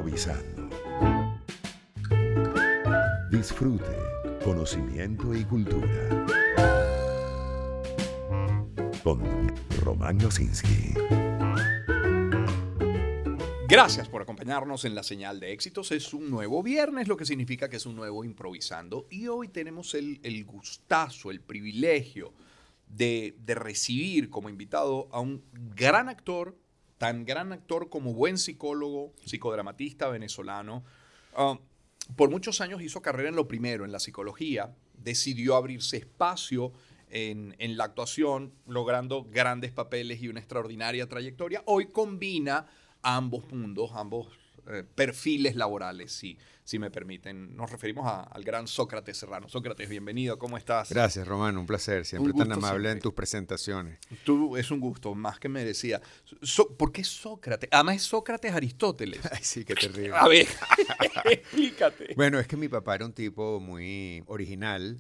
Improvisando. Disfrute, conocimiento y cultura. Con Román Losinski. Gracias por acompañarnos en La Señal de Éxitos. Es un nuevo viernes, lo que significa que es un nuevo Improvisando. Y hoy tenemos el gustazo, el privilegio de recibir como invitado a un gran actor, tan gran actor como buen psicólogo, psicodramatista venezolano. Por muchos años hizo carrera en lo primero, en la psicología. Decidió abrirse espacio en la actuación, logrando grandes papeles y una extraordinaria trayectoria. Hoy combina ambos mundos, ambos perfiles laborales, si me permiten. Nos referimos al gran Sócrates Serrano. Sócrates, bienvenido, ¿cómo estás? Gracias, Román, un placer. Siempre Un gusto tan amable siempre. en tus presentaciones. Tú, es un gusto, más que merecía. ¿Por qué Sócrates? Además es Sócrates Aristóteles. Ay, sí, qué terrible. A ver, explícate. Bueno, es que mi papá era un tipo muy original,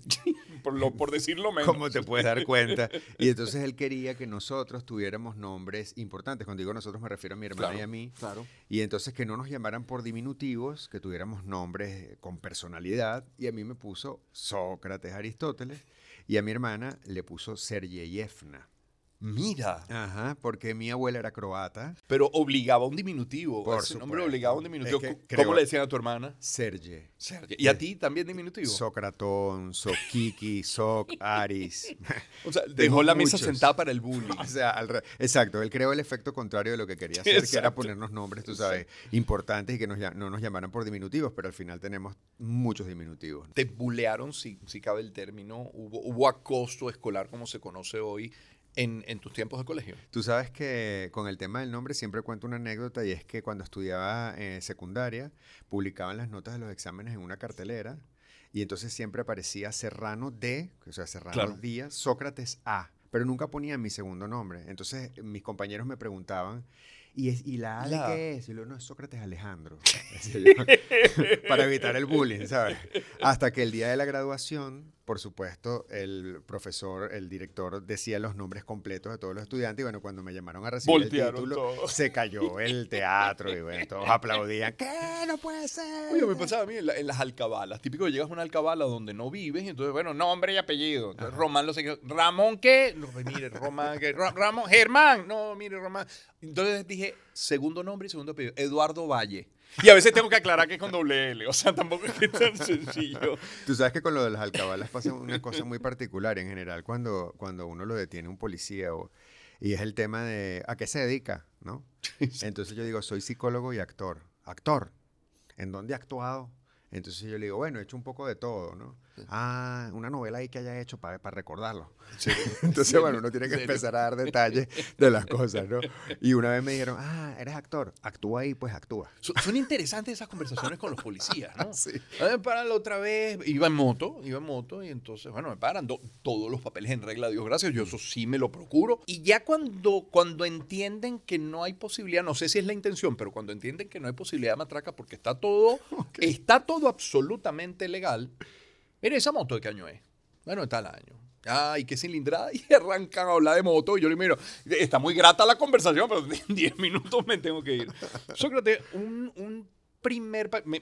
Por decirlo menos. como te puedes dar cuenta. Y entonces él quería que nosotros tuviéramos nombres importantes. Cuando digo nosotros me refiero a mi hermana Claro, y a mí. claro. Y entonces que no nos llamaran por diminutivos, que tuviéramos nombres con personalidad. Y a mí me puso Sócrates Aristóteles. Y a mi hermana le puso Sergeyevna. Mira, Ajá, porque mi abuela era croata. pero obligaba a un diminutivo. Por Ese nombre supuesto. obligaba a un diminutivo. Es que ¿Cómo creo- le decían a tu hermana? Sergey. Sergio. ¿Y a ti también diminutivo? Socratón, Sokiki, Soc, Aris. O sea, Tengo dejó la mesa muchos. sentada para el bullying. O sea, exacto, él creó el efecto contrario de lo que quería hacer, que era Exacto. ponernos nombres, tú sabes, importantes y que no nos llamaran por diminutivos, pero al final tenemos muchos diminutivos. Te bulearon, si cabe el término. Hubo acoso escolar, como se conoce hoy, en tus tiempos de colegio. Tú sabes que con el tema del nombre siempre cuento una anécdota y es que cuando estudiaba secundaria publicaban las notas de los exámenes en una cartelera y entonces siempre aparecía Serrano D, o sea, Serrano Claro. Díaz, Sócrates A, pero nunca ponían mi segundo nombre. Entonces mis compañeros me preguntaban, ¿y la A de La A. qué es? Y yo, no, es Sócrates Alejandro. Decía yo, para evitar el bullying, ¿sabes? Hasta que el día de la graduación, por supuesto, el profesor, el director decía los nombres completos de todos los estudiantes y bueno, cuando me llamaron a recibir Voltearon el título, todo. se cayó el teatro y bueno, todos aplaudían. ¿Qué? No puede ser. Oye, me pasaba a mí en las alcabalas. Típico que llegas a una alcabala donde no vives y entonces, bueno, nombre y apellido. Entonces, Román lo sé. ¿Ramón qué? No, pues, mire, Román qué. Ramón, Germán. No, mire, Román. Entonces dije, segundo nombre y segundo apellido. Eduardo Valle. Y a veces tengo que aclarar que es con doble L. O sea, tampoco es que es tan sencillo. Tú sabes que con lo de las alcabalas pasa una cosa muy particular en general cuando uno lo detiene un policía y es el tema de ¿a qué se dedica? ¿No? Entonces yo digo, soy psicólogo y actor. ¿Actor? ¿En dónde ha actuado? Entonces yo le digo, bueno, he hecho un poco de todo, ¿no? Ah, una novela ahí que haya hecho para recordarlo. Sí. Entonces, bueno, uno tiene que ¿En serio? empezar a dar detalles de las cosas, ¿no? Y una vez me dijeron, eres actor, actúa ahí, pues actúa. Son interesantes esas conversaciones con los policías, ¿no? Sí. Me paran la otra vez, iba en moto y entonces, bueno, me paran todos los papeles en regla, Dios gracias, yo eso sí me lo procuro. Y ya cuando entienden que no hay posibilidad, no sé si es la intención, pero cuando entienden que no hay posibilidad de matraca porque está todo absolutamente legal. Mira, ¿esa moto de qué año es? Bueno, está el año. Ay, qué cilindrada. Y arrancan a hablar de moto. Y yo le miro, está muy grata la conversación, pero en 10 minutos me tengo que ir. Sócrates,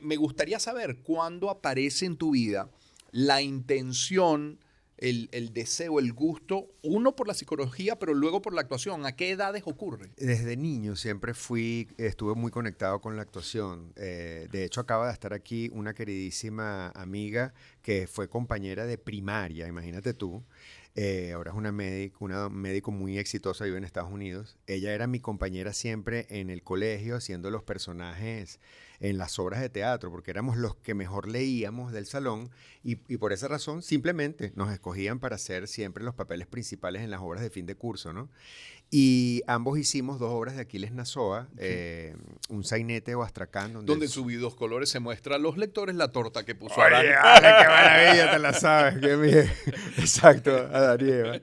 me gustaría saber cuándo aparece en tu vida la intención, el deseo, el gusto, uno por la psicología, pero luego por la actuación. ¿A qué edades ocurre? Desde niño siempre estuve muy conectado con la actuación. De hecho, acaba de estar aquí una queridísima amiga que fue compañera de primaria, imagínate tú. Ahora es una médico muy exitosa, vive en Estados Unidos. Ella era mi compañera siempre en el colegio haciendo los personajes en las obras de teatro, porque éramos los que mejor leíamos del salón y por esa razón simplemente nos escogían para hacer siempre los papeles principales en las obras de fin de curso, ¿no? Y ambos hicimos 2 obras de Aquiles Nazoa, un sainete o astracán. Donde en Subidos Colores se muestra a los lectores la torta que puso Oye, Adán. vale, qué maravilla, te la sabes. Qué bien. Exacto, Adán y Eva.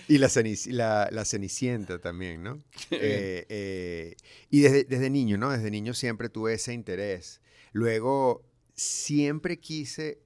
Y la Cenicienta también, ¿no? Y desde niño, ¿no? Desde niño siempre tuve ese interés. Luego siempre quise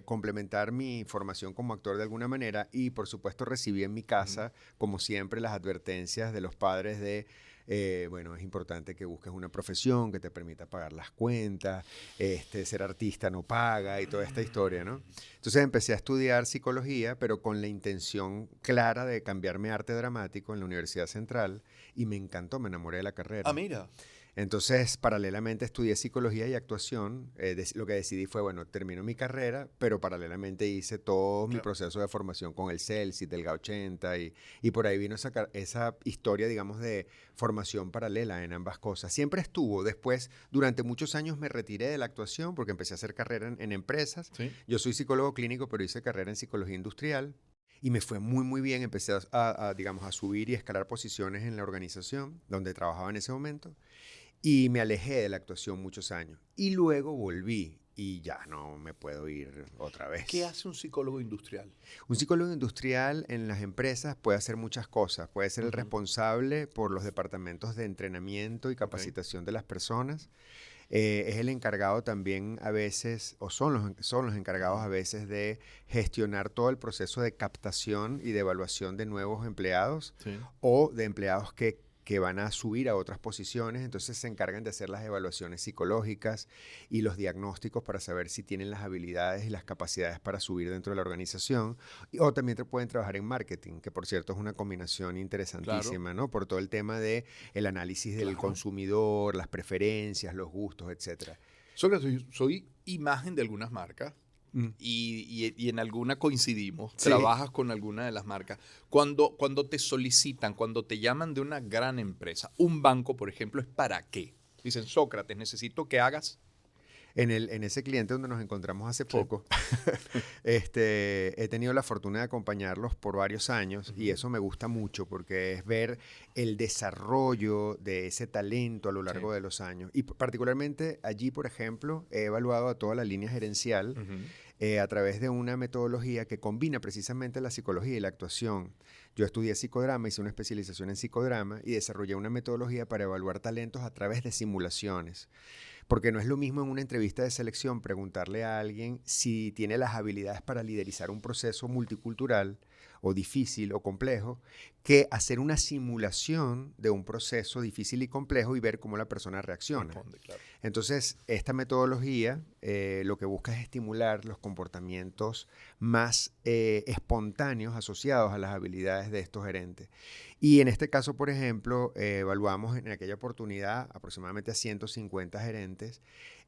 complementar mi formación como actor de alguna manera y por supuesto recibí en mi casa, como siempre, las advertencias de los padres de Bueno, es importante que busques una profesión que te permita pagar las cuentas, ser artista no paga y toda esta historia, ¿no? Entonces empecé a estudiar psicología, pero con la intención clara de cambiarme a arte dramático en la Universidad Central y me encantó, me enamoré de la Ah, carrera. mira. Entonces, paralelamente estudié psicología y actuación. Lo que decidí fue, bueno, termino mi carrera, pero paralelamente hice todo mi Claro. proceso de formación con el CELSI, del GA80, y por ahí vino esa historia, digamos, de formación paralela en ambas cosas. Siempre estuvo. Después, durante muchos años me retiré de la actuación porque empecé a hacer carrera en empresas. Sí. Yo soy psicólogo clínico, pero hice carrera en psicología industrial. Y me fue muy, muy bien. Empecé digamos, a subir y escalar posiciones en la organización donde trabajaba en ese momento. Y me alejé de la actuación muchos años. Y luego volví y ya no me puedo ir otra vez. ¿Qué hace un psicólogo industrial? Un psicólogo industrial en las empresas puede hacer muchas cosas. Puede ser el Ujú. responsable por los departamentos de entrenamiento y capacitación de las personas. Es el encargado también a veces, o son los encargados a veces de gestionar todo el proceso de captación y de evaluación de nuevos empleados Sí. o de empleados que van a subir a otras posiciones, entonces se encargan de hacer las evaluaciones psicológicas y los diagnósticos para saber si tienen las habilidades y las capacidades para subir dentro de la organización, o también pueden trabajar en marketing, que por cierto es una combinación interesantísima, ¿no? Por todo el tema de el análisis del Claro. consumidor, las preferencias, los gustos, etcétera. Sócrates, soy imagen de algunas marcas Mm. y en alguna coincidimos. Sí. Trabajas con alguna de las marcas. Cuando te solicitan, cuando te llaman de una gran empresa, un banco, por ejemplo, ¿es para qué? Dicen, Sócrates, necesito que hagas. En ese cliente donde nos encontramos hace Sí. poco, he tenido la fortuna de acompañarlos por varios años y eso me gusta mucho porque es ver el desarrollo de ese talento a lo largo Sí. de los años. Y particularmente allí, por ejemplo, he evaluado a toda la línea gerencial Ujú. a través de una metodología que combina precisamente la psicología y la actuación. Yo estudié psicodrama, hice una especialización en psicodrama y desarrollé una metodología para evaluar talentos a través de simulaciones. Porque no es lo mismo en una entrevista de selección preguntarle a alguien si tiene las habilidades para liderizar un proceso multicultural o difícil o complejo, que hacer una simulación de un proceso difícil y complejo y ver cómo la persona reacciona. Responde, claro. Entonces, esta metodología lo que busca es estimular los comportamientos más espontáneos asociados a las habilidades de estos gerentes. Y en este caso, por ejemplo, evaluamos en aquella oportunidad aproximadamente a 150 gerentes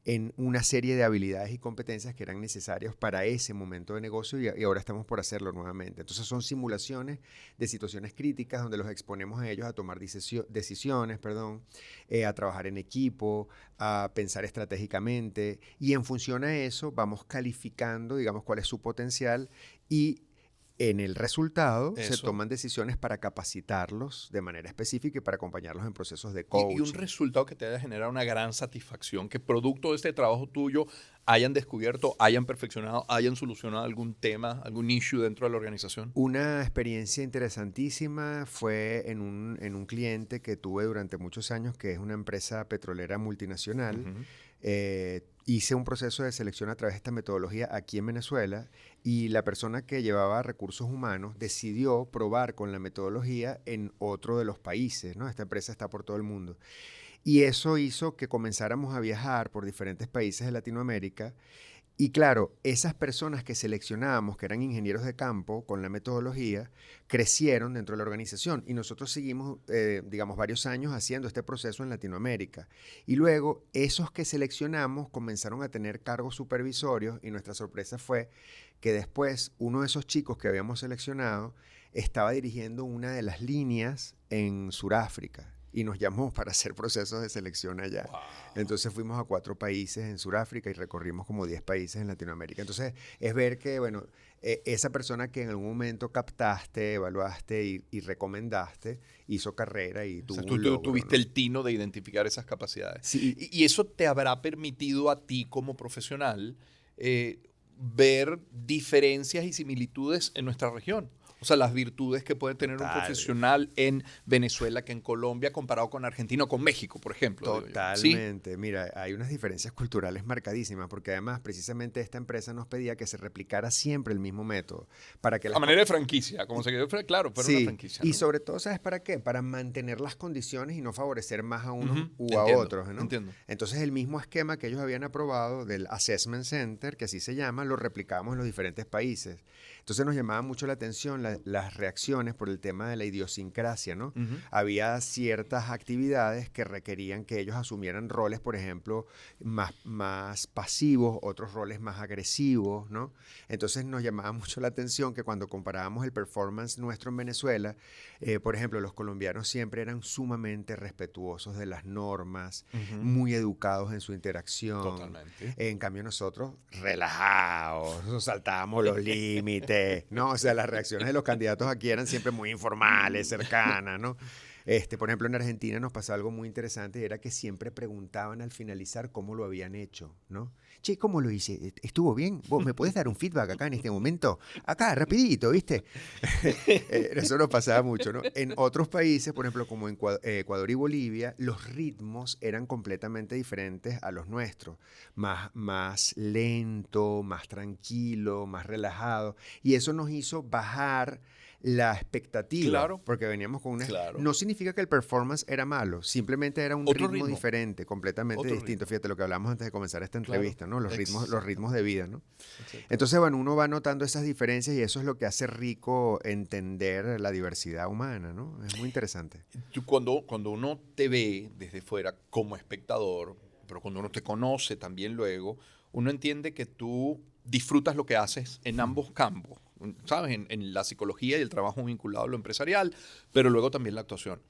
en una serie de habilidades y competencias que eran necesarias para ese momento de negocio y ahora estamos por hacerlo nuevamente. Entonces son simulaciones de situaciones críticas donde los exponemos a ellos a tomar decisiones, a trabajar en equipo, a pensar estratégicamente y en función a eso vamos calificando, digamos, cuál es su potencial y en el resultado se Eso. toman decisiones para capacitarlos de manera específica y para acompañarlos en procesos de Y coaching. un resultado que te haya generado una gran satisfacción, que producto de este trabajo tuyo hayan descubierto, hayan perfeccionado, hayan solucionado algún tema, algún issue dentro de la organización. Una experiencia interesantísima fue en un cliente que tuve durante muchos años, que es una empresa petrolera multinacional. Ujú. Hice un proceso de selección a través de esta metodología aquí en Venezuela y la persona que llevaba recursos humanos decidió probar con la metodología en otro de los países, ¿no? Esta empresa está por todo el mundo. Y eso hizo que comenzáramos a viajar por diferentes países de Latinoamérica. Y claro, esas personas que seleccionábamos, que eran ingenieros de campo con la metodología, crecieron dentro de la organización y nosotros seguimos, digamos, varios años haciendo este proceso en Latinoamérica. Y luego, esos que seleccionamos comenzaron a tener cargos supervisorios y nuestra sorpresa fue que después uno de esos chicos que habíamos seleccionado estaba dirigiendo una de las líneas en Sudáfrica y nos llamó para hacer procesos de selección allá. Wow. Entonces fuimos a 4 países en Sudáfrica y recorrimos como 10 países en Latinoamérica. Entonces es ver que, bueno, esa persona que en algún momento captaste, evaluaste y recomendaste, hizo carrera y O tuvo sea, un logro, tuviste ¿no? el tino de identificar esas capacidades. Sí, Y eso te habrá permitido a ti como profesional ver diferencias y similitudes en nuestra región. O sea, las virtudes que puede tener un Total. profesional en Venezuela que en Colombia comparado con Argentina o con México, por ejemplo. digo yo. ¿Sí? Totalmente. Mira, hay unas diferencias culturales marcadísimas porque además precisamente esta empresa nos pedía que se replicara siempre el mismo método para que A las manera de franquicia, como se quedó, claro, pero una franquicia. y ¿no? sobre todo, ¿sabes para qué? Para mantener las condiciones y no favorecer más a unos Ujú, u a entiendo, otros, ¿no? entiendo. Entonces, el mismo esquema que ellos habían aprobado del Assessment Center, que así se llama, lo replicamos en los diferentes países. Entonces, nos llamaba mucho la atención las reacciones por el tema de la idiosincrasia, ¿no? Ujú. Había ciertas actividades que requerían que ellos asumieran roles, por ejemplo, más pasivos, otros roles más agresivos, ¿no? Entonces nos llamaba mucho la atención que cuando comparábamos el performance nuestro en Venezuela, por ejemplo, los colombianos siempre eran sumamente respetuosos de las normas, Ujú. muy educados en su interacción. Totalmente. En cambio nosotros, relajados, nos saltábamos los límites, ¿no? O sea, las reacciones de los candidatos aquí eran siempre muy informales, cercanas, ¿no? Por ejemplo, en Argentina nos pasó algo muy interesante y era que siempre preguntaban al finalizar cómo lo habían hecho, ¿no? Che, ¿cómo lo hice? ¿Estuvo bien? ¿Vos me podés dar un feedback acá en este momento? Acá, rapidito, ¿viste? Eso nos pasaba mucho, ¿no? En otros países, por ejemplo, como en Ecuador y Bolivia, los ritmos eran completamente diferentes a los nuestros. Más lento, más tranquilo, más relajado. Y eso nos hizo bajar la expectativa, Claro. porque veníamos con una... Claro. No significa que el performance era malo, simplemente era un Otro ritmo ritmo. diferente, completamente Otro distinto. ritmo. Fíjate lo que hablamos antes de comenzar esta Claro. entrevista, ¿no? Los ritmos Exactamente. de vida, ¿no? Exacto. Entonces, bueno, uno va notando esas diferencias y eso es lo que hace rico entender la diversidad humana, ¿no? Es muy interesante. Cuando uno te ve desde fuera como espectador, pero cuando uno te conoce también luego, uno entiende que tú disfrutas lo que haces en ambos campos, ¿sabes? En la psicología y el trabajo vinculado a lo empresarial, pero luego también la actuación.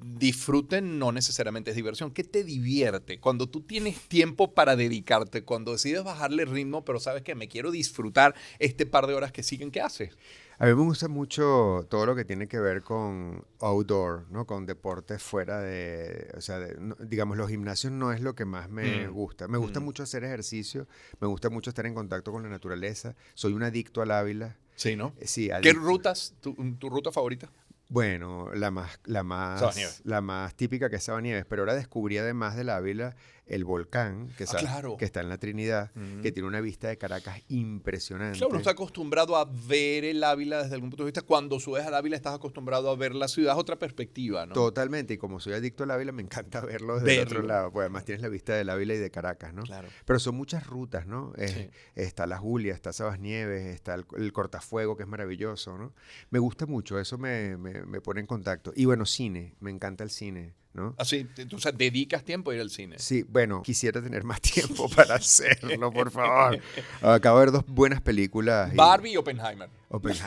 Disfruten no necesariamente es diversión. ¿Qué te divierte? Cuando tú tienes tiempo para dedicarte, cuando decides bajarle ritmo, pero sabes que me quiero disfrutar este par de horas que siguen, ¿qué haces? A mí me gusta mucho todo lo que tiene que ver con outdoor, ¿no? Con deportes fuera de, o sea, digamos, los gimnasios no es lo que más me gusta. Me gusta mucho hacer ejercicio, me gusta mucho estar en contacto con la naturaleza. Soy un adicto al Ávila. Sí, ¿no? Sí, ¿Qué adicto. rutas, tu ruta favorita? Bueno, Sabanieves. la más típica que es Sabanieves, pero ahora descubrí además del Ávila el volcán Claro. que está en la Trinidad, Ujú. que tiene una vista de Caracas impresionante. Claro, uno está acostumbrado a ver el Ávila desde algún punto de vista. Cuando subes al Ávila estás acostumbrado a ver la ciudad, es otra perspectiva, ¿no? Totalmente, y como soy adicto al Ávila, me encanta verlo desde el otro Verlo. lado, pues además tienes la vista del Ávila y de Caracas, ¿no? Claro. Pero son muchas rutas, ¿no? Sí. Está la Julia, está Sabasnieves, está el Cortafuego, que es maravilloso, ¿no? Me gusta mucho, eso me pone en contacto. Y bueno, cine, me encanta el cine, ¿no? Así, o sea, dedicas tiempo a ir al cine. Sí, bueno, quisiera tener más tiempo para hacerlo, por favor. Acabo de ver dos buenas películas. Barbie y Oppenheimer.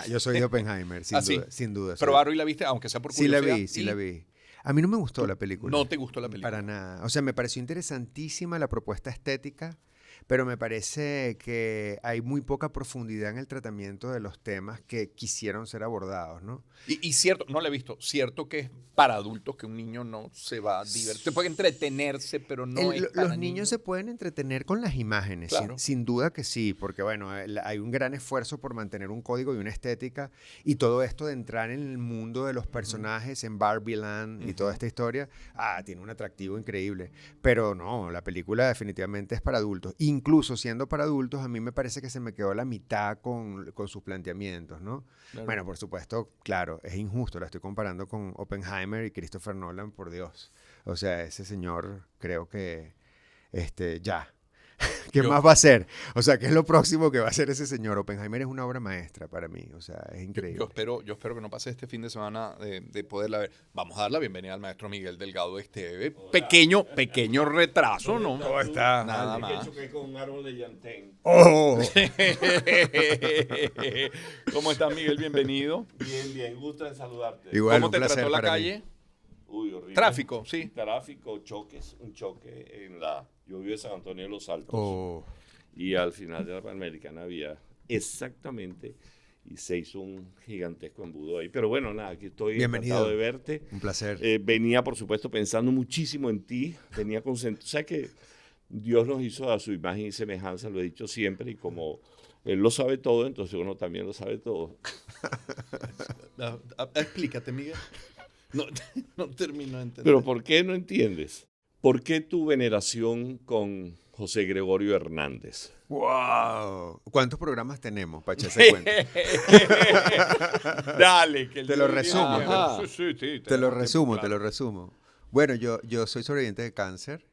Yo soy de Oppenheimer, sin ¿Ah, sí? duda, sin duda. Pero soy- Barbie la viste, aunque sea por Sí la curiosidad. vi, sí y la vi. A mí no me gustó la película. No te gustó la película. Para nada. O sea, me pareció interesantísima la propuesta estética, pero me parece que hay muy poca profundidad en el tratamiento de los temas que quisieron ser abordados, ¿no? Y cierto, no la he visto, cierto que es para adultos, que un niño no se va a divertir. Puede entretenerse, pero no es para Los niños se pueden entretener con las imágenes, Claro. sin duda que sí, porque bueno, hay un gran esfuerzo por mantener un código y una estética y todo esto de entrar en el mundo de los personajes, en Barbie Land y toda esta historia, tiene un atractivo increíble. Pero no, la película definitivamente es para adultos. Incluso siendo para adultos, a mí me parece que se me quedó la mitad con sus planteamientos, ¿no? Claro. Bueno, por supuesto, claro, es injusto, la estoy comparando con Oppenheimer y Christopher Nolan, por Dios. O sea, ese señor creo que, ya. ¿Qué Yo- más va a hacer? O sea, ¿qué es lo próximo que va a hacer ese señor? Oppenheimer es una obra maestra para mí, o sea, es increíble. Yo espero que no pase este fin de semana de poderla ver. Vamos a dar la bienvenida al maestro Miguel Delgado Esteve. Pequeño retraso, ¿no? ¿Cómo está? Nada Es que más. choqué con un árbol de llantén. ¡Oh! ¿Cómo estás, Miguel? Bienvenido. Bien, gusto en saludarte. Igual, ¿Cómo un te placer trató la para mí. calle? Uy, horrible. Tráfico, sí. Tráfico, un choque en la... Yo vivo en San Antonio de los Altos. Oh. Y al final de la Panamericana había exactamente... Y se hizo un gigantesco embudo ahí. Pero bueno, nada, aquí estoy Bienvenido. encantado de verte. Un placer. Venía, por supuesto, pensando muchísimo en ti. Venía concentrado. ¿Sabes que Dios nos hizo a su imagen y semejanza? Lo he dicho siempre. Y como él lo sabe todo, entonces uno también lo sabe todo. Explícate, Miguel. No, no termino de entender. Pero ¿por qué no entiendes? ¿Por qué tu veneración con José Gregorio Hernández? ¡Wow! ¿Cuántos programas tenemos para echar ese cuento? Dale, que el Te lo día- resumo. Ajá. Sí, Te lo resumo, claro. te lo resumo. Bueno, yo soy sobreviviente de cáncer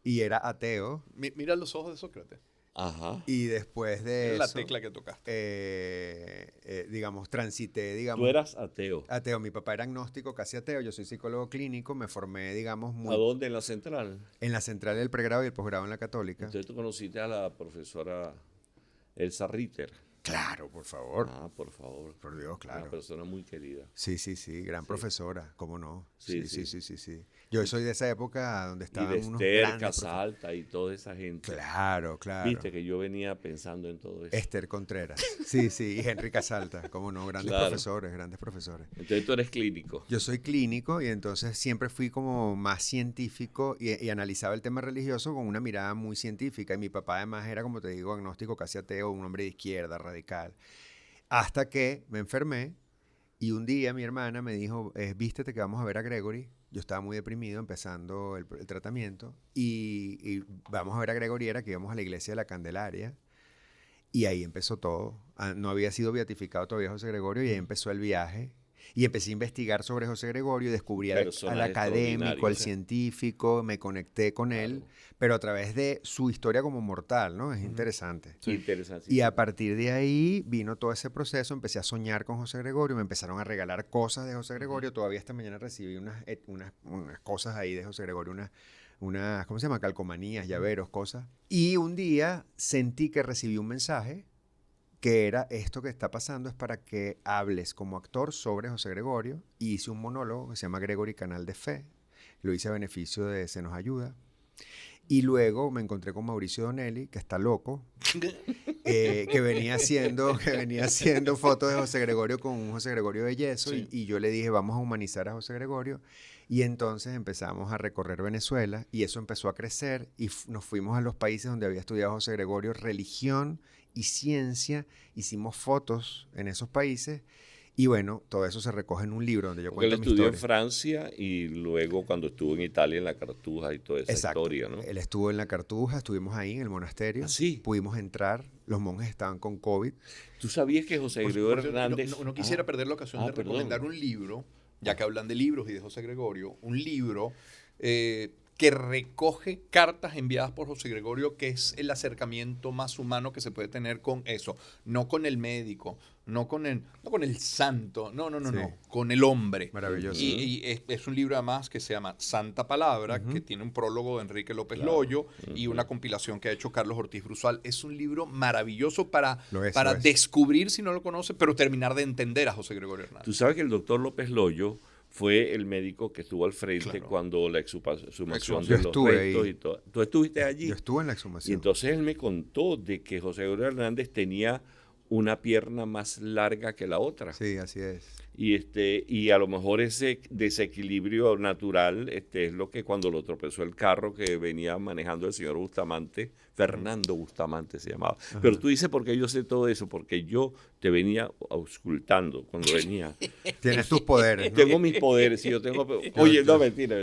y era ateo. Mira los ojos de Sócrates. Ajá. Y después de Mira la eso, tecla que tocaste. digamos, transité, digamos, Tú eras ateo. ateo. Mi papá era agnóstico, casi ateo. Yo soy psicólogo clínico. Me formé, digamos, ¿A muy dónde? En la central. en la central del pregrado y el posgrado en la católica. Entonces tú conociste a la profesora Elsa Ritter. Claro, por favor. Ah, por favor. Por Dios, Una claro. persona muy querida. Sí, sí, sí, gran profesora, ¿cómo no? Sí, Sí, sí, sí. sí, sí, sí. Yo soy de esa época donde Y estaban de unos Esther, grandes Casalta y toda esa gente. Claro, claro. Viste que yo venía pensando en todo eso. Esther Contreras. Sí, sí, y Henry Casalta, ¿cómo no? Grandes Claro. profesores, grandes profesores. Entonces tú eres clínico. Yo soy clínico y entonces siempre fui como más científico y analizaba el tema religioso con una mirada muy científica. Y mi papá además era, como te digo, agnóstico, casi ateo, un hombre de izquierda, radical. Hasta que me enfermé y un día mi hermana me dijo, vístete que vamos a ver a Gregory. Yo estaba muy deprimido empezando el tratamiento y vamos a ver a Gregory, era que íbamos a la iglesia de la Candelaria. Y ahí empezó todo. No había sido beatificado todavía José Gregorio y ahí empezó el viaje. Y empecé a investigar sobre José Gregorio, descubrí al Personaje académico, al extraordinario. científico, me conecté con él, pero a través de su historia como mortal, ¿no? Es interesante. Interesante. Y a partir de ahí vino todo ese proceso, empecé a soñar con José Gregorio, me empezaron a regalar cosas de José Gregorio, todavía esta mañana recibí unas cosas ahí de José Gregorio, unas, ¿cómo se llama? Calcomanías, llaveros, cosas. Y un día sentí que recibí un mensaje que era esto que está pasando es para que hables como actor sobre José Gregorio y hice un monólogo que se llama Gregory Canal de Fe, lo hice a beneficio de Se Nos Ayuda. Y luego me encontré con Mauricio Donelli, que está loco, que venía haciendo fotos de José Gregorio con un José Gregorio de yeso Sí. y yo le dije, vamos a humanizar a José Gregorio. Y entonces empezamos a recorrer Venezuela y eso empezó a crecer y nos fuimos a los países donde había estudiado José Gregorio, religión y ciencia. Hicimos fotos en esos países y bueno, todo eso se recoge en un libro donde yo Porque él cuento mi estudió en historia. Francia y luego cuando estuvo en Italia en la Cartuja y toda esa Exacto. historia, ¿no? Él estuvo en la Cartuja, estuvimos ahí en el monasterio. ¿Ah, sí? Pudimos entrar, los monjes estaban con COVID. ¿Tú sabías que José Por Gregorio cierto, Hernández... no quisiera perder la ocasión de perdón. recomendar un libro, ya que hablan de libros y de José Gregorio, un libro que recoge cartas enviadas por José Gregorio, que es el acercamiento más humano que se puede tener con eso, no con el médico, no con el santo, no, Sí. con el hombre. Maravilloso. Y es un libro además que se llama Santa Palabra, que tiene un prólogo de Enrique López Loyo y una compilación que ha hecho Carlos Ortiz Brusal. Es un libro maravilloso para Lo es. descubrir, si no lo conoce, pero terminar de entender a José Gregorio Hernández. Tú sabes que el doctor López Loyo fue el médico que estuvo al frente Claro. cuando la exhumación Yo de los estuve restos ahí. y todo. Tú estuviste allí. Yo estuve en la Y exhumación. entonces él me contó de que José Gregorio Hernández tenía una pierna más larga que la otra. Sí, así es. Y a lo mejor ese desequilibrio natural es lo que cuando lo tropezó el carro que venía manejando el señor Bustamante, Fernando Bustamante se llamaba. Pero tú dices, ¿por qué yo sé todo eso? Porque yo te venía auscultando cuando venía. Tienes tus poderes, ¿no? Tengo mis poderes, sí, yo tengo... Oye, no, mentira.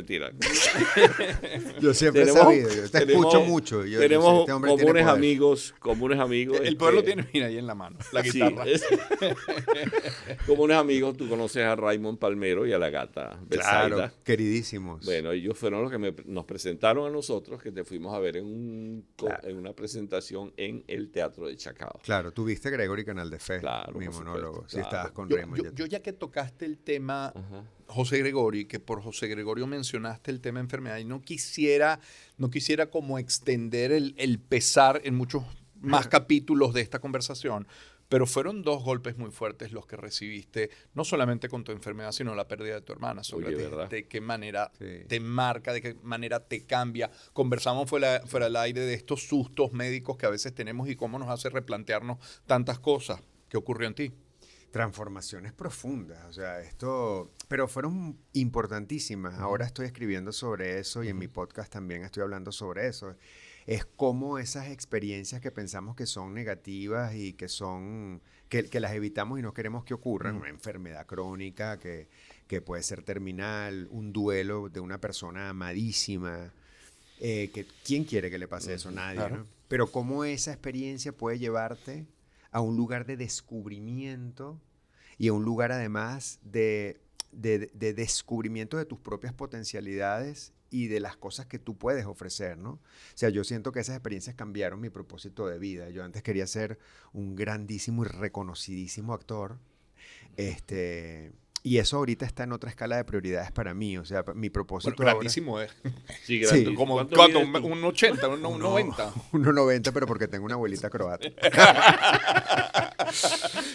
Yo siempre he sabido, yo te escucho mucho. Yo sé, tenemos este hombre tiene comunes amigos. El poder lo tiene, mira, ahí en la mano, la Sí, guitarra. comunes amigos, tú conoces a Raymond Palmero y a la gata Claro, Betsaida. queridísimos. Bueno, ellos fueron los que nos presentaron a nosotros, que te fuimos a ver en una presentación en el Teatro de Chacao. Claro, tuviste Gregory Canal de Fe, Claro, mi por supuesto, monólogo. Sí, claro. estabas con Yo, Raymond. yo ya que tocaste el tema Ajá. José Gregorio y que por José Gregorio mencionaste el tema enfermedad y no quisiera como extender el pesar en muchos más capítulos de esta conversación, pero fueron dos golpes muy fuertes los que recibiste, no solamente con tu enfermedad, sino la pérdida de tu hermana, Sócrates. ¿verdad? De qué manera Sí. te marca, de qué manera te cambia. Conversamos fuera del aire de estos sustos médicos que a veces tenemos y cómo nos hace replantearnos tantas cosas. ¿Qué ocurrió en ti? Transformaciones profundas, o sea, pero fueron importantísimas. Ahora estoy escribiendo sobre eso y en mi podcast también estoy hablando sobre eso. es cómo esas experiencias que pensamos que son negativas y que las evitamos y no queremos que ocurran, una enfermedad crónica que puede ser terminal, un duelo de una persona amadísima, ¿quién quiere que le pase eso? Nadie, claro. ¿no? Pero cómo esa experiencia puede llevarte a un lugar de descubrimiento y a un lugar además de descubrimiento de tus propias potencialidades y de las cosas que tú puedes ofrecer, ¿no? O sea, yo siento que esas experiencias cambiaron mi propósito de vida. Yo antes quería ser un grandísimo y reconocidísimo actor, y eso ahorita está en otra escala de prioridades para mí. O sea, mi propósito Bueno, ahora... grandísimo es. Sí, Sí. grandísimo. Como ¿Cuánto ¿cuánto? mides tú? Un 80, un 90. 1,90, pero porque tengo una abuelita croata.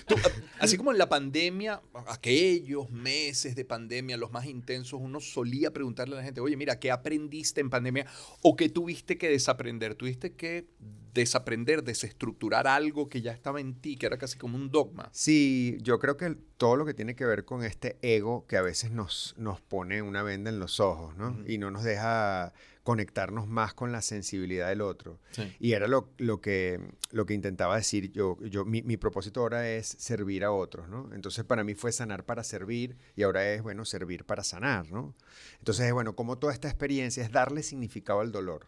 Tú, así como en la pandemia, aquellos meses de pandemia, los más intensos, uno solía preguntarle a la gente, oye, mira, ¿qué aprendiste en pandemia? ¿O qué tuviste que desaprender? ¿Tuviste que desaprender, desestructurar algo que ya estaba en ti, que era casi como un dogma? Sí, yo creo que todo lo que tiene que ver con este ego que a veces nos pone una venda en los ojos, ¿no? Ujú. Y no nos deja conectarnos más con la sensibilidad del otro. Sí. Y era lo que intentaba decir yo. Mi propósito ahora es servir a otros, ¿no? Entonces para mí fue sanar para servir y ahora es, bueno, servir para sanar, ¿no? Entonces, bueno, como toda esta experiencia es darle significado al dolor.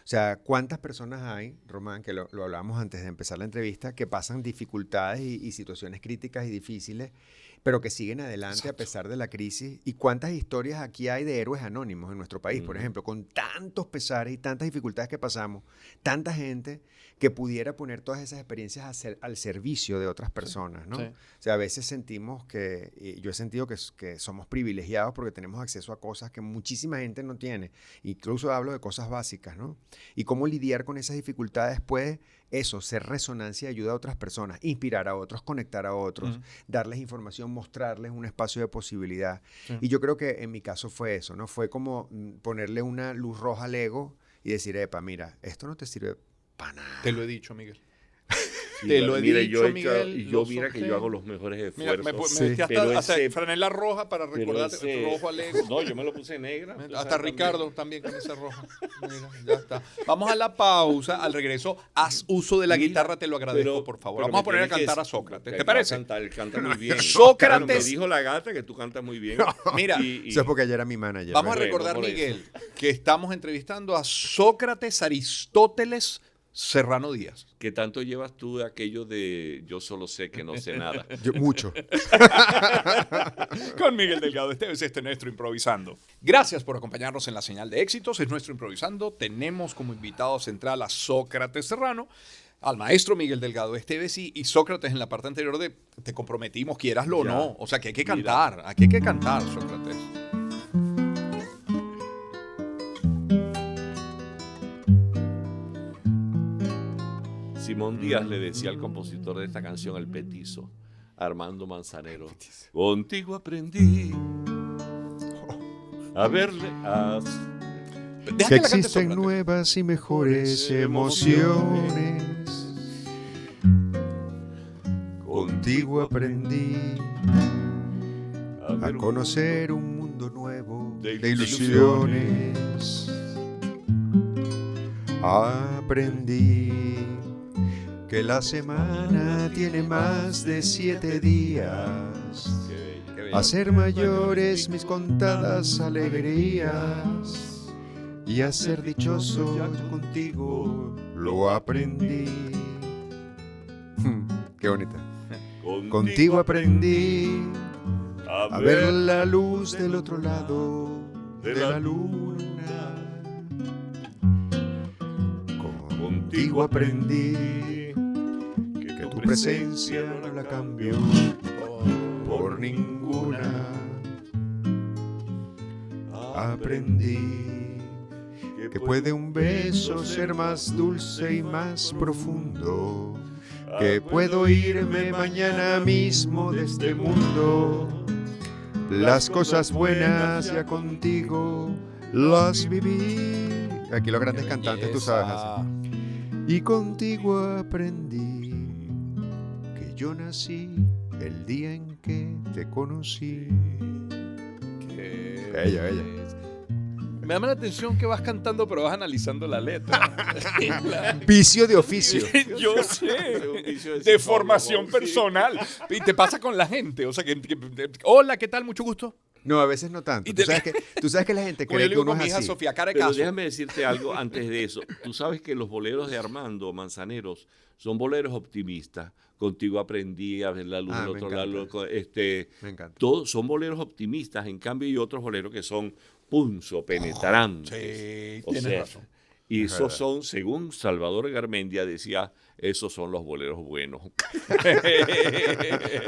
O sea, ¿cuántas personas hay, Román, que lo hablábamos antes de empezar la entrevista, que pasan dificultades y situaciones críticas y difíciles, pero que siguen adelante Exacto. a pesar de la crisis? ¿Y cuántas historias aquí hay de héroes anónimos en nuestro país, por ejemplo, con tantos pesares y tantas dificultades que pasamos, tanta gente que pudiera poner todas esas experiencias al servicio de otras personas, ¿no? Sí. O sea, a veces sentimos y yo he sentido que somos privilegiados porque tenemos acceso a cosas que muchísima gente no tiene. Incluso hablo de cosas básicas, ¿no? Y cómo lidiar con esas dificultades puede eso, ser resonancia y ayuda a otras personas, inspirar a otros, conectar a otros, darles información, mostrarles un espacio de posibilidad. Sí. Y yo creo que en mi caso fue eso, ¿no? Fue como ponerle una luz roja al ego y decir, epa, mira, esto no te sirve para nada. Te lo he dicho, Miguel. Sí, Te lo he mira, dicho, Miguel, y yo lo mira que solté. yo hago los mejores Mira, esfuerzos. Sí. metí Pero hasta ese- franela roja para pero recordarte, ese- rojo alegre. No, yo me lo puse negra. tú Hasta sabes, Ricardo también con esa roja. Mira, ya está. Vamos a la pausa. Al regreso, haz uso de la Mira, guitarra, te lo agradezco, pero- por favor. pero Vamos a me poner a tienes que cantar a decir- Sócrates. que ¿Te parece? Él canta muy bien. Sócrates. Me dijo la gata que tú cantas muy bien. Mira, Eso es porque ella era mi manager. Vamos a ¿verdad? Bueno, recordar, por Miguel, que estamos entrevistando a Sócrates Aristóteles Serrano Díaz. ¿Qué tanto llevas tú de aquello de yo solo sé que no sé nada? Mucho. Con Miguel Delgado Esteves, este es nuestro Improvisando. Gracias por acompañarnos en la señal de éxitos. Es nuestro Improvisando. Tenemos como invitado central a Sócrates Serrano, al maestro Miguel Delgado Esteves y Sócrates en la parte anterior de te comprometimos, quieraslo o Ya. no. O sea, que hay que Mira. cantar. Aquí hay que cantar, Sócrates. Simón Díaz le decía al compositor de esta canción, el petizo, Armando Manzanero, contigo aprendí a verle a... Deja Que la cante existen Sócrates. nuevas y mejores emociones. Contigo aprendí ver a un conocer un mundo nuevo de de ilusiones. Aprendí que la semana tiene más de 7 días. Qué bello. A ser mayores mis contadas alegrías y a ser dichoso contigo lo aprendí. Qué bonita. Contigo aprendí a ver la luz del otro lado de la luna. Contigo aprendí que tu presencia no la cambio por ninguna. Aprendí que puede un beso ser más dulce y más profundo, que puedo irme mañana mismo de este mundo. Las cosas buenas ya contigo las viví. Aquí los grandes cantantes, tú sabes así. Y contigo aprendí que yo nací el día en que te conocí. Bella, bella. Me llama la atención que vas cantando, pero vas analizando la letra. Vicio de oficio. Yo sé. De formación personal. Y te pasa con la gente. O sea, hola, ¿qué tal? Mucho gusto. No, a veces no tanto. Y Tú sabes que la gente Como cree yo le que digo uno con mi es hija así. Sofía, cara de Pero caso. déjame decirte algo antes de eso. Tú sabes que los boleros de Armando Manzaneros son boleros optimistas. Contigo aprendí a ver la luz del Me otro encanta. lado. Me encanta. Todos son boleros optimistas. En cambio, hay otros boleros que son punzo, penetrantes. Sí, O tienes sea, razón. y Es esos verdad. son, según Salvador Garmendia decía, esos son los boleros buenos.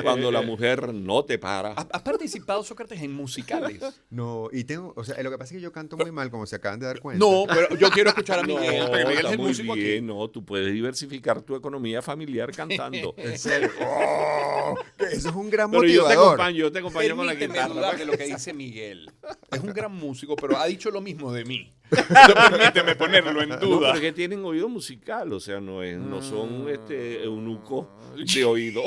Cuando la mujer no te para. ¿Has participado, Sócrates, en musicales? No, y tengo, o sea, lo que pasa es que yo canto muy mal, como se acaban de dar cuenta. No, pero yo quiero escuchar a Miguel, No, porque Miguel es está el muy músico bien, aquí. no, tú puedes diversificar tu economía familiar cantando. En serio. Que eso es un gran Pero motivador. yo te acompaño con la Permíteme guitarra. dudar de lo que dice Miguel. Es un gran músico, pero ha dicho lo mismo de mí. Entonces, permíteme ponerlo en No, duda. porque tienen oído musical, o sea, no son eunucos de oído.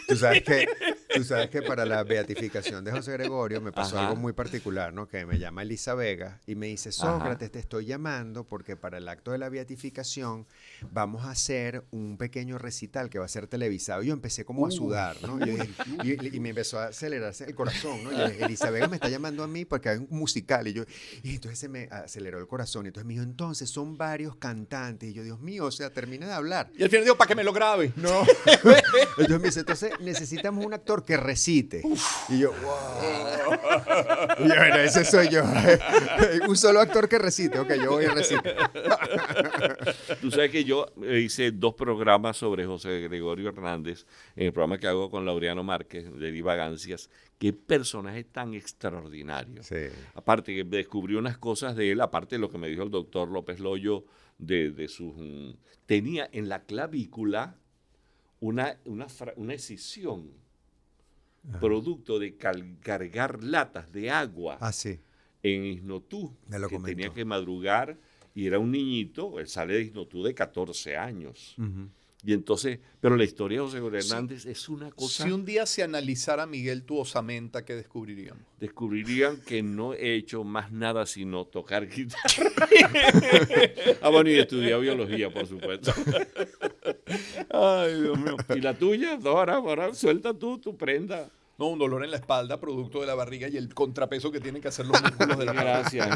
Tú sabes que para la beatificación de José Gregorio me pasó Ajá. algo muy particular, ¿no? Que me llama Elisa Vega y me dice, Sócrates, te estoy llamando porque para el acto de la beatificación vamos a hacer un pequeño recital que va a ser televisado. Y yo empecé como a sudar, ¿no? Y me empezó a acelerarse el corazón, ¿no? Yo dije, Elisa Vega me está llamando a mí porque hay un musical. Y entonces se me aceleró el corazón. Y entonces me dijo, entonces son varios cantantes. Y yo, Dios mío, o sea, termina de hablar. Y al final digo, para que me lo grabe. No. Entonces me dice, entonces necesitamos un actor que recite. Y yo, wow. Y yo, bueno, ese soy yo. Un solo actor que recite. Ok, yo voy a recitar. Tú sabes que yo hice 2 programas sobre José Gregorio Hernández, en el programa que hago con Laureano Márquez, de Divagancias. Qué personaje tan extraordinario. Sí. Aparte que descubrí unas cosas de él, aparte de lo que me dijo el doctor López Loyo, de sus... tenía en la clavícula una escisión, producto de cargar latas de agua Ah, sí. en Isnotú, Me lo que comentó. tenía que madrugar y era un niñito, él sale de Isnotú de 14 años. Ujú. Y entonces, pero la historia de José Gregorio Hernández es una cosa... Si un día se analizara, Miguel, tu osamenta, ¿qué descubriríamos? Descubrirían que no he hecho más nada sino tocar guitarra. Bueno, y estudié biología, por supuesto. Ay, Dios mío. ¿Y la tuya? No, ahora suelta tu prenda. No, un dolor en la espalda, producto de la barriga y el contrapeso que tienen que hacer los músculos de la barriga. Gracias.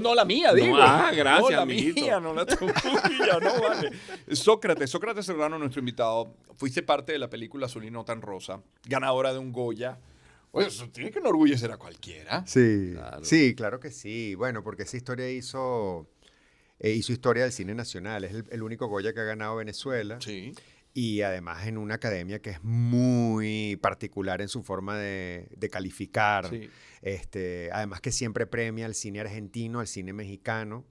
No, la mía, digo. Gracias, no, la amiguito. mía, no la tuya, no vale. Sócrates Serrano, nuestro invitado, fuiste parte de la película Azul y no tan rosa, ganadora de un Goya. Oye, eso tiene que enorgullecer a cualquiera. Sí, Claro. sí, claro que sí. Bueno, porque esa historia hizo historia del cine nacional. Es el único Goya que ha ganado Venezuela. Sí. Y además en una academia que es muy particular en su forma de calificar. Sí. Además que siempre premia al cine argentino, al cine mexicano.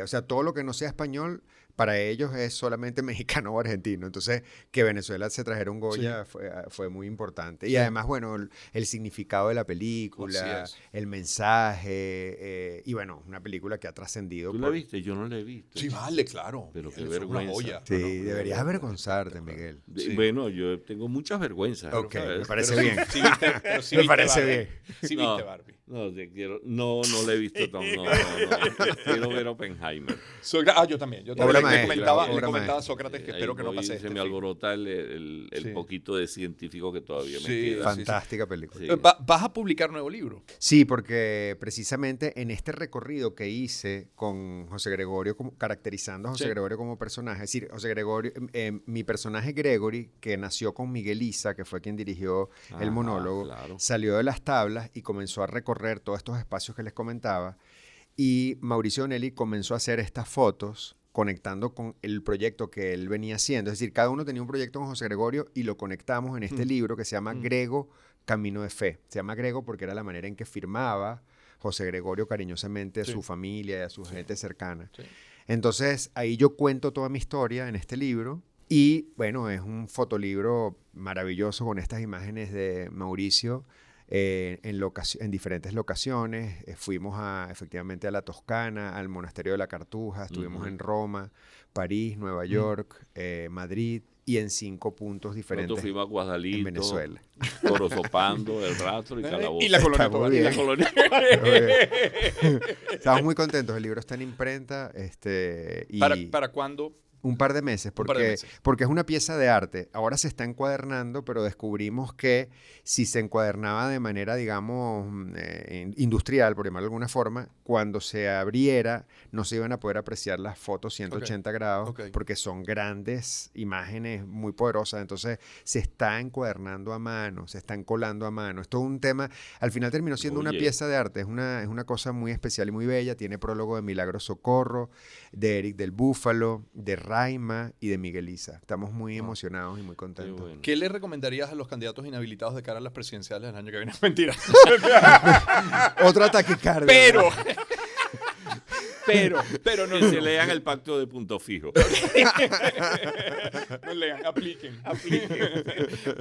O sea, todo lo que no sea español, para ellos es solamente mexicano o argentino. Entonces, que Venezuela se trajera un Goya fue muy importante. Y además, bueno, el significado de la película, Así es. el mensaje, y bueno, una película que ha trascendido. ¿Tú la viste? Yo no la he visto. Sí, vale, claro. Pero qué Miguel, eso es una vergüenza. joya. Sí, No, no, deberías avergonzarte, Miguel. Sí. Bueno, yo tengo muchas vergüenzas. Ok, ¿sabes? me parece Pero bien. pero sí Me viste parece Barbie. bien. Sí No. viste Barbie. No la he visto. No. Quiero ver Oppenheimer. Yo también. Yo Obra también. maestra, Le obra comentaba a maestra. Sócrates que Ahí espero que no voy, pase se este me film. alborota el Sí. poquito de científico que todavía me Sí, queda. Fantástica película. Sí. ¿Vas a publicar nuevo libro? Sí, porque precisamente en este recorrido que hice con José Gregorio, caracterizando a José Sí. Gregorio como personaje, es decir, José Gregorio, mi personaje Gregory, que nació con Miguel Isa, que fue quien dirigió el Ajá, monólogo, claro. salió de las tablas y comenzó a recorrer todos estos espacios que les comentaba. Y Mauricio Donelli comenzó a hacer estas fotos conectando con el proyecto que él venía haciendo. Es decir, cada uno tenía un proyecto con José Gregorio y lo conectamos en este libro que se llama Grego, Camino de Fe. Se llama Grego porque era la manera en que firmaba José Gregorio cariñosamente a Sí. su familia y a su gente cercana. Sí. Entonces, ahí yo cuento toda mi historia en este libro. Y bueno, es un fotolibro maravilloso con estas imágenes de Mauricio en diferentes locaciones. Fuimos efectivamente a la Toscana, al Monasterio de la Cartuja, estuvimos en Roma, París, Nueva York, Madrid. y en 5 puntos diferentes Nosotros fuimos a Guadalito, en Venezuela. Corozopando, El Rastro y Calabozo. Y la Colonia Está muy Tovar. bien. La colonia. Estamos muy contentos, el libro está en imprenta y ¿Para cuándo? un par de meses, Un par de porque, meses. porque es una pieza de arte. Ahora se está encuadernando, pero descubrimos que si se encuadernaba de manera, digamos, industrial, por llamarlo de alguna forma, cuando se abriera no se iban a poder apreciar las fotos 180 grados, Ok. porque son grandes imágenes muy poderosas. Entonces se está encuadernando a mano, se están colando a mano. Es todo un tema. Al final terminó siendo una Oye. pieza de arte. Es una cosa muy especial y muy bella. Tiene prólogo de Milagro Socorro, de Eric del Búfalo, de Raima y de Miguel Isa. Estamos muy emocionados y muy Qué contentos. bueno. ¿Qué le recomendarías a los candidatos inhabilitados de cara a las presidenciales del año que viene? Mentira. Otro taquicardia. Pero no, Que se lean el pacto de punto fijo. no lean, apliquen.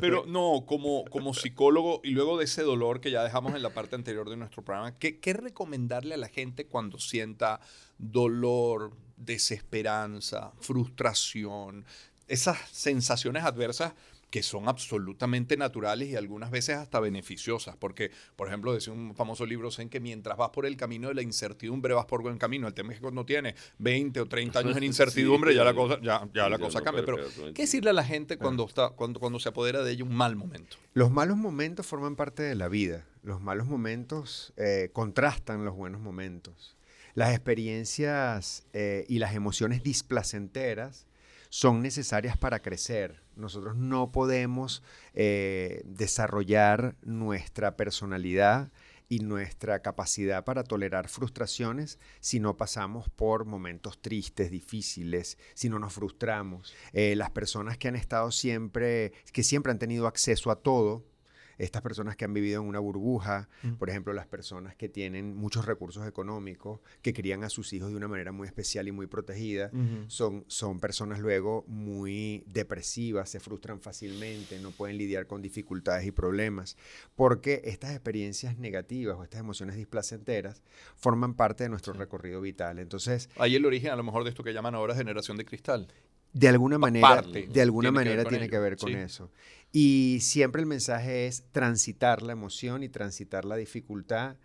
Pero no, como psicólogo y luego de ese dolor que ya dejamos en la parte anterior de nuestro programa, ¿qué recomendarle a la gente cuando sienta dolor, desesperanza, frustración, esas sensaciones adversas que son absolutamente naturales y algunas veces hasta beneficiosas? Porque, por ejemplo, decía un famoso libro Zen que mientras vas por el camino de la incertidumbre vas por buen camino. El tema es que cuando tienes 20 o 30 años en incertidumbre, Sí, ya la cosa, ya la sí, cosa no, cambia. Pero, pero- ¿qué decirle a la gente cuando se apodera de ella un mal momento? Los malos momentos forman parte de la vida. Los malos momentos contrastan los buenos momentos. Las experiencias y las emociones displacenteras son necesarias para crecer. Nosotros no podemos desarrollar nuestra personalidad y nuestra capacidad para tolerar frustraciones si no pasamos por momentos tristes, difíciles, si no nos frustramos. Las personas que han estado siempre, que siempre han tenido acceso a todo, estas personas que han vivido en una burbuja, por ejemplo, las personas que tienen muchos recursos económicos, que crían a sus hijos de una manera muy especial y muy protegida, son personas luego muy depresivas, se frustran fácilmente, no pueden lidiar con dificultades y problemas, porque estas experiencias negativas o estas emociones displacenteras forman parte de nuestro recorrido vital. Entonces, Ahí el origen a lo mejor de esto que llaman ahora generación de cristal. de alguna manera, Parte, de alguna tiene que ver manera con tiene ello, que ver con sí. eso. Y siempre el mensaje es transitar la emoción y transitar la dificultad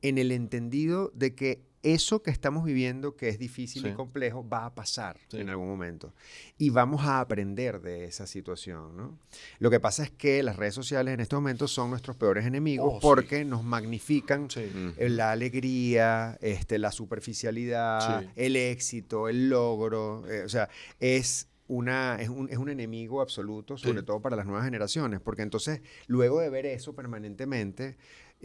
en el entendido de que eso que estamos viviendo, que es difícil Sí. y complejo, va a pasar Sí. en algún momento. Y vamos a aprender de esa situación, ¿no? Lo que pasa es que las redes sociales en estos momentos son nuestros peores enemigos Oh, sí. porque nos magnifican Sí. la alegría, la superficialidad, Sí. el éxito, el logro. O sea, es un enemigo absoluto, sobre Sí. todo para las nuevas generaciones, porque entonces, luego de ver eso permanentemente,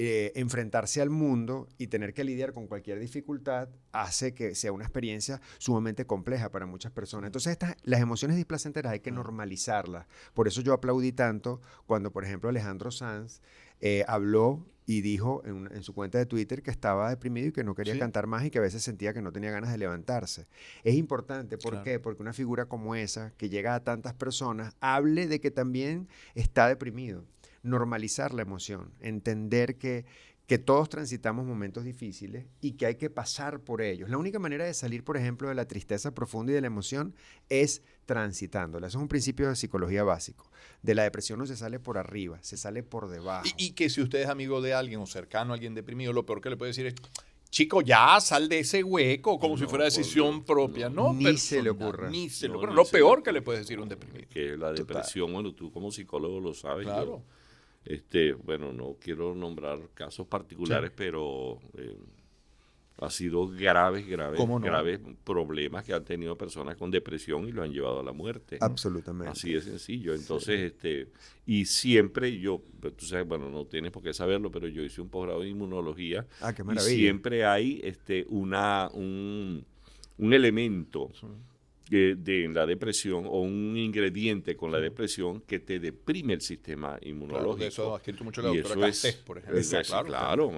enfrentarse al mundo y tener que lidiar con cualquier dificultad hace que sea una experiencia sumamente compleja para muchas personas. Entonces, las emociones displacenteras hay que normalizarlas. Por eso yo aplaudí tanto cuando, por ejemplo, Alejandro Sanz habló y dijo en su cuenta de Twitter que estaba deprimido y que no quería Sí. cantar más y que a veces sentía que no tenía ganas de levantarse. Es importante, ¿por Claro. qué? Porque una figura como esa, que llega a tantas personas, hable de que también está deprimido. Normalizar la emoción, entender que todos transitamos momentos difíciles y que hay que pasar por ellos. La única manera de salir, por ejemplo, de la tristeza profunda y de la emoción es transitándola. Eso es un principio de psicología básico. De la depresión no se sale por arriba, se sale por debajo. Y que si usted es amigo de alguien o cercano a alguien deprimido, lo peor que le puede decir es, chico, ya sal de ese hueco, como si No, fuera por decisión Dios, propia. No, Ni se le ocurra. Ni se le No, ocurra. ni Lo se le peor ocurra. que le puede decir un deprimido. Que la depresión, bueno, tú como psicólogo lo sabes. Claro. Bueno, no quiero nombrar casos particulares, pero ha sido graves ¿Cómo no? problemas que han tenido personas con depresión y lo han llevado a la muerte. Absolutamente. Así de sencillo. Entonces, y siempre tú sabes, bueno, no tienes por qué saberlo, pero yo hice un posgrado en inmunología. Ah, qué Y maravilla. siempre hay un elemento de la depresión o un ingrediente con la depresión que te deprime el sistema inmunológico. Claro, de eso ha escrito mucho la Y doctora eso es- Castés, por ejemplo. Exacto, claro,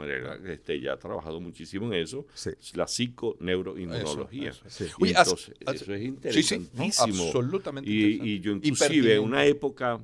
ella ha trabajado muchísimo en eso, Sí. la psiconeuroinmunología. Eso. Sí. Y Oye, entonces, hace- eso es sí, interesantísimo. absolutamente Y yo inclusive en Impertinente. una época,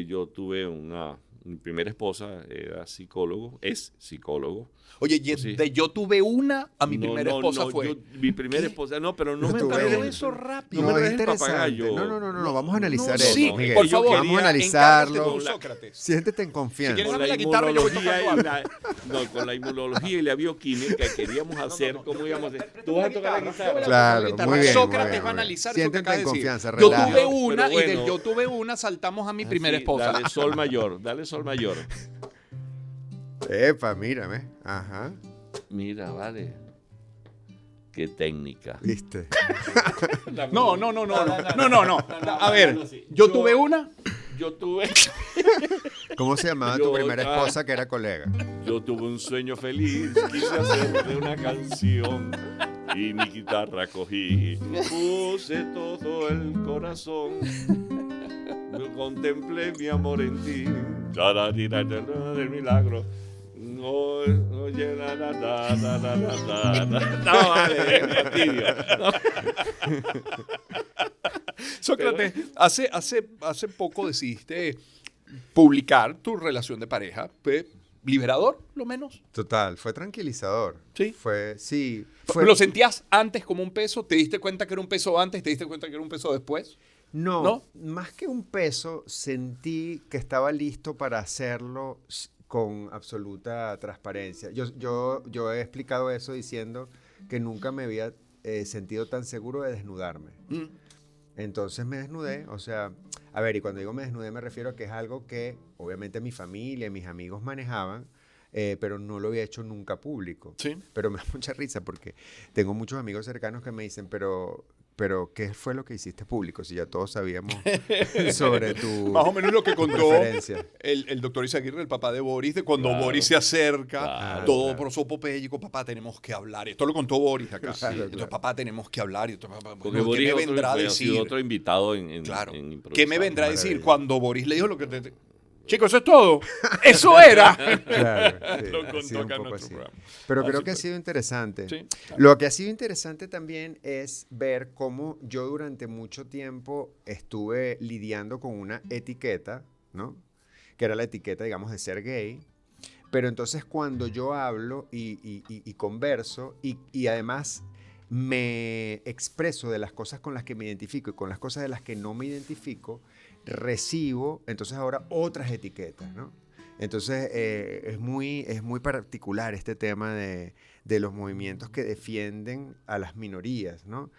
yo tuve una Mi primera esposa era psicólogo, es psicólogo. Oye, y Sí. de yo tuve una a mi No, primera no, esposa no, fue. mi primera ¿Qué? esposa, no, pero no Yo me tuve pagué una. eso rápido. No me es dejes interesante. papagayo. No, vamos a analizar no, eso. Sí, Miguel. por favor. Vamos a Encárgate analizarlo. tú, Sócrates. Siéntete en confianza. quieres- Con Dame la la guitarra y yo voy inmunología tocando con la inmunología y la bioquímica queríamos hacer, ¿cómo íbamos a hacer? Tú vas a tocar la guitarra. Claro, muy bien, Sócrates muy bien, va a muy bien. analizar Siéntete eso que acaba de en decir. confianza, Yo relájate. tuve una Pero y del bueno. yo tuve una saltamos a mi primera Sí, esposa. Dale sol mayor, dale sol mayor. Epa, mírame. Ajá. Mira, vale. Qué técnica. ¿Viste? No. A ver, yo tuve una. Yo tuve, ¿Cómo se llamaba tu Yo- primera esposa que era colega? yo tuve un sueño feliz, quise hacerle una canción y mi guitarra cogí, puse todo el corazón, contemplé mi amor en ti, del milagro. Oye, no, vale, fastidio. No. Sócrates, hace poco decidiste publicar tu relación de pareja. ¿Fue liberador, lo menos? Total, fue tranquilizador. Sí. Fue. ¿Lo sentías antes como un peso? ¿Te diste cuenta que era un peso antes? ¿Te diste cuenta que era un peso después? No, ¿No? más que un peso, sentí que estaba listo para hacerlo con absoluta transparencia. Yo he explicado eso diciendo que nunca me había sentido tan seguro de desnudarme. Entonces me desnudé, o sea, a ver, y cuando digo me desnudé me refiero a que es algo que obviamente mi familia, mis amigos manejaban, pero no lo había hecho nunca público. Sí. Pero me da mucha risa porque tengo muchos amigos cercanos que me dicen, pero ¿qué fue lo que hiciste público? Si ya todos sabíamos sobre tu Más o menos lo que contó preferencia. el doctor Izaguirre, el papá de Boris, de cuando Claro. Boris se acerca, Claro, todo claro. prosopopéyico, papá, tenemos que hablar. Esto lo contó Boris acá. Claro, Entonces, claro. papá, tenemos que hablar. Y entonces, papá, Porque bueno, ¿qué Boris me otro, vendrá a ha sido decir? otro invitado en Claro. en ¿Qué me Improvisando. vendrá a decir Maravilla. cuando Boris le dijo lo que te... Chicos, eso es todo. ¡Eso era! Claro, sí, Lo ha contó sido un acá en poco nuestro así. programa. Pero Ah, creo sí, que ha pues. sido interesante. Sí, Lo que ha sido interesante también es ver cómo yo durante mucho tiempo estuve lidiando con una etiqueta, ¿no? Que era la etiqueta, digamos, de ser gay. Pero entonces cuando yo hablo y converso y además me expreso de las cosas con las que me identifico y con las cosas de las que no me identifico, recibo entonces ahora otras etiquetas, ¿no? Entonces es muy particular este tema de los movimientos que defienden a las minorías, ¿no?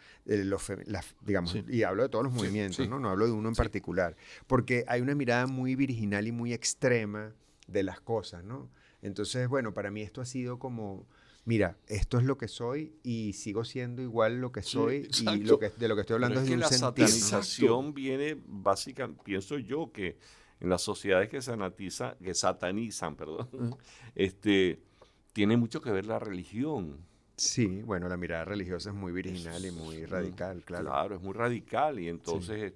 Digamos, Sí. y hablo de todos los movimientos, sí. ¿no? No hablo de uno en particular, porque hay una mirada muy virginal y muy extrema de las cosas, ¿no? Entonces, bueno, para mí esto ha sido como, mira, esto es lo que soy y sigo siendo igual lo que soy y exacto. de lo que estoy hablando Pero es de un la sentido. satanización viene básicamente, pienso yo, que en las sociedades que satanizan, perdón, tiene mucho que ver la religión. Sí, bueno, la mirada religiosa es muy virginal y muy radical, claro. Claro, es muy radical y entonces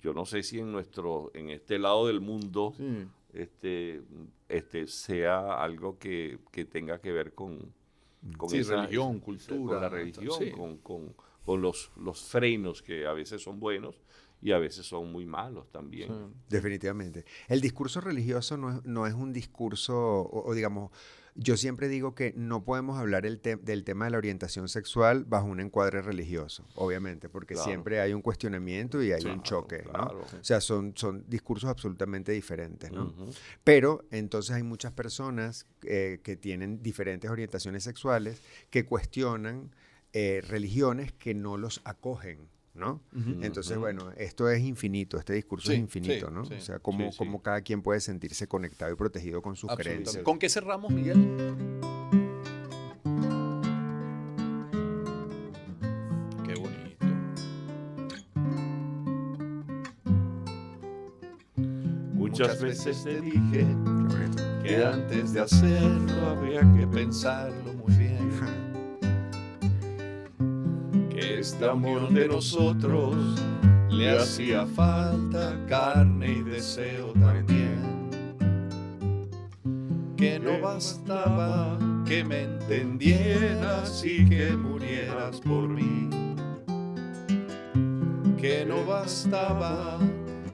yo no sé si en este lado del mundo sea algo que tenga que ver con Sí, religión, con cultura, la religión, sí. con los frenos que a veces son buenos y a veces son muy malos también. Definitivamente. El discurso religioso no es un discurso, o digamos, yo siempre digo que no podemos hablar del tema de la orientación sexual bajo un encuadre religioso, obviamente, porque Claro. siempre hay un cuestionamiento y hay un Claro, choque, ¿no? claro. O sea, son discursos absolutamente diferentes, ¿no? Ujú. Pero entonces hay muchas personas que tienen diferentes orientaciones sexuales que cuestionan religiones que no los acogen, ¿no? Entonces, bueno, esto es infinito, este discurso Sí, es infinito, sí, ¿no? sí. O sea, cómo Sí, sí. cada quien puede sentirse conectado y protegido con sus Absolutamente. creencias. ¿Con qué cerramos, Miguel? Qué bonito. Muchas veces te dije Qué bonito. que antes de hacerlo habría que pensarlo muy bien. Que esta unión de nosotros le hacía falta carne y deseo también. Que no bastaba que me entendieras y que murieras por mí. Que no bastaba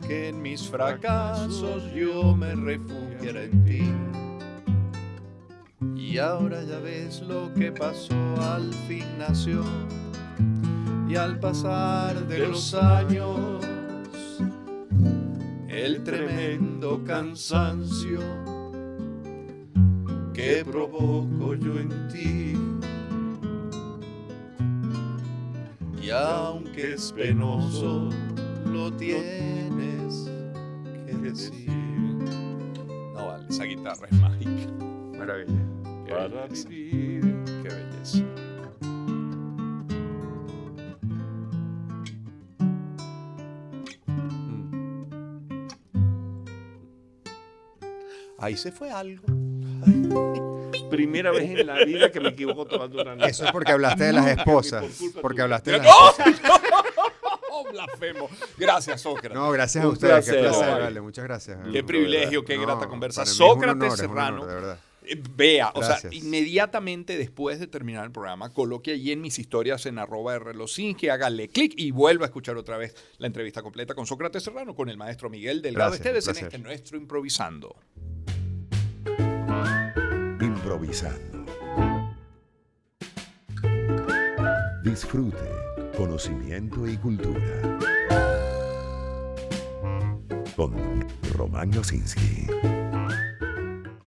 que en mis fracasos yo me refugiara en ti. Y ahora ya ves lo que pasó, al fin nació. Y al pasar de los años, el tremendo cansancio que provoco yo en ti. Y aunque es penoso, lo tienes que decir. No vale, esa guitarra es mágica. Maravilla. Qué Para belleza. vivir. Qué belleza. Ahí se fue algo. Primera vez en la vida que me equivoco tomando una nota. Eso es porque hablaste de las esposas. por culpa Porque tuya. hablaste de las ¡No! esposas. ¡Oh, blasfemo! Gracias, Sócrates. No, gracias a Un ustedes. Qué placer, placer, vale. vale. Muchas gracias. Qué privilegio, qué No, grata conversa. para mí es un Sócrates honor, es un Serrano. honor, de verdad. Vea, o Gracias. sea, inmediatamente después de terminar el programa, coloque allí en mis historias en @rlosinski, hágale clic y vuelva a escuchar otra vez la entrevista completa con Sócrates Serrano, con el maestro Miguel Delgado Gracias, Esteves un en placer. este nuestro Improvisando. Improvisando. Disfrute, conocimiento y cultura. Con Román Losinski.